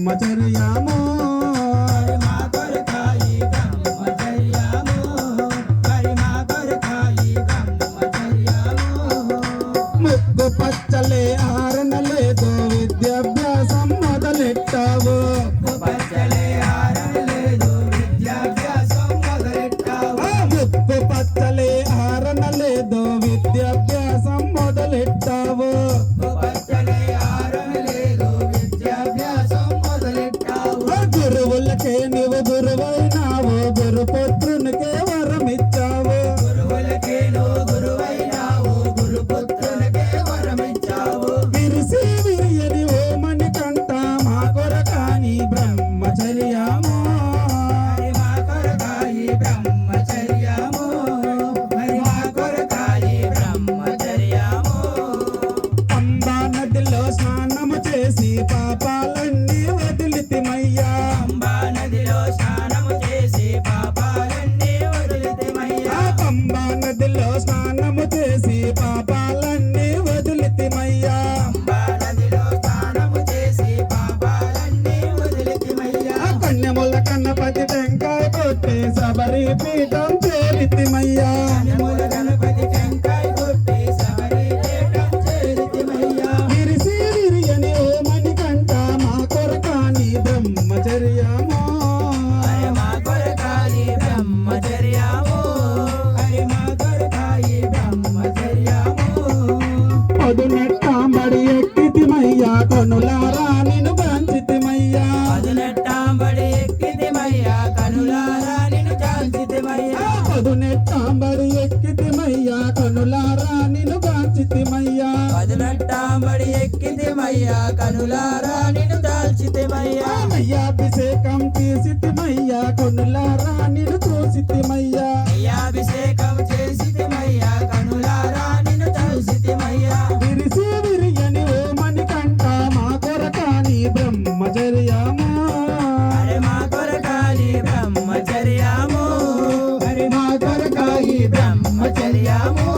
బ్రహ్మచర్యము మా కొరకాయి బ్రహ్మచర్యము మరి మా కొరకాయి బ్రహ్మచర్యము ముక్కు పచ్చలే ఆరణలేదు విద్యాభ్యాసం మొదలెట్టావు పచ్చలే ఆరలేదు విద్యాభ్యాసం మొదలెట్టావు ముక్కు పచ్చలే ఆరణలేదు విద్యాభ్యాసం మొదలెట్టావు పచ్చలే ఆరలేదు విద్యాభ్యాసం మొదలెట్టావు గురువులకే నీవు గురువైనావు గురుపుత్రునికే వరమిచ్చావు గురువులకే నువ్వు గురువైనావు గురుపుత్రులకే వరమిచ్చావు విరిసి విరియని ఓమని కంట మా కొరకాని బ్రహ్మచర్యము మరి మా కొరకాయి బ్రహ్మచర్యము మరి మా కొరకాయి బ్రహ్మచర్యము పంబా నదిలో స్నానము చేసి పాపాలన్నీ వదిలితిమయ్యా పంబా నదిలో స్నానము చేసి పాపాలన్నీ వదిలితిమయ్యా పంబా నదిలో స్నానము చేసి పాపాలన్నీ వదిలితిమయ్యా పంబా నదిలో స్నానము చేసి పాపాలన్నీ వదిలితిమయ్యా కన్యముల కన్నపతి టెంకాయ కొట్టి శబరి పీఠం చేరితిమయ్యా కన్యముల గణపతి టెంకాయ కొట్టి శబరి పీఠం చేరితిమయ్యా విరిసి విరియని ఓమని కంట మా కొరకాని బ్రహ్మచర్యము హరి మా కొరకాయి బ్రహ్మచర్యము హరి మా కొరకాయి బ్రహ్మచర్యము పదునెట్టాంబడి ఎక్కితిమయ్యా కొనులారా నిన్ను గాంచితిమయ్యా పదునెట్టాంబడి ఎక్కితిమయ్యా కనులారా నిన్ను చాల్చితిమయ్యా పదునెట్టాంబడి ఎక్కితిమయ్యా కొనులారా నిన్ను గాంచితిమయ్యా పదునెట్టాంబడి ఎక్కితిమయ్యా కనులారా నిన్ను దాల్చితిమయ్యా అయ్యాభిషేకం తీసితిమయ్యా కొనులారా నిన్ను చూసితిమయ్యా అయ్యాభిషేకం చేసితిమయ్యా కనులారా నిన్ను చూసితిమయ్యా విరిసి విరియని ఓమని కంట మా కొరకాని బ్రహ్మచర్యము హరి మా కొరకాయి బ్రహ్మచర్యము హరి మా కొరకాయి బ్రహ్మచర్యము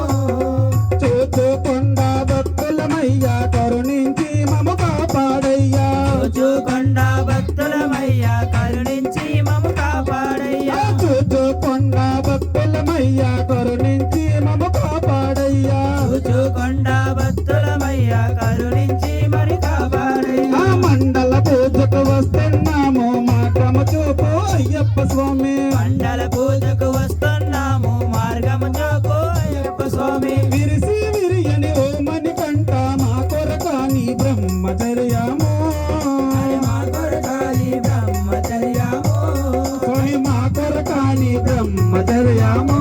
చూచుకొండ భక్తులమయ్యా కరుణించి మము కాపాడయ్యా చూచుకొండ భక్తులమయ్యా కరుణించి మము కాపాడయ్యా చూచుకొండ భక్తులమయ్యా కరుణించి మము కాపాడయ్యా చూచుకొండ భక్తులమయ్యా కరుణించి మరి కాపాడయ్యా మండల పూజకు వస్తున్నాము మాటము చూపు అయ్యప్ప స్వామి మండల పూజకు వస్తున్నాము మార్గము చూపు అయ్యప్ప స్వామి విరిసి విరియని ఓమని కంట మా కొరకాని బ్రహ్మచర్యము హరి మా కొరకాయి బ్రహ్మచర్యము స్వామి మా కొరకాని బ్రహ్మచర్యము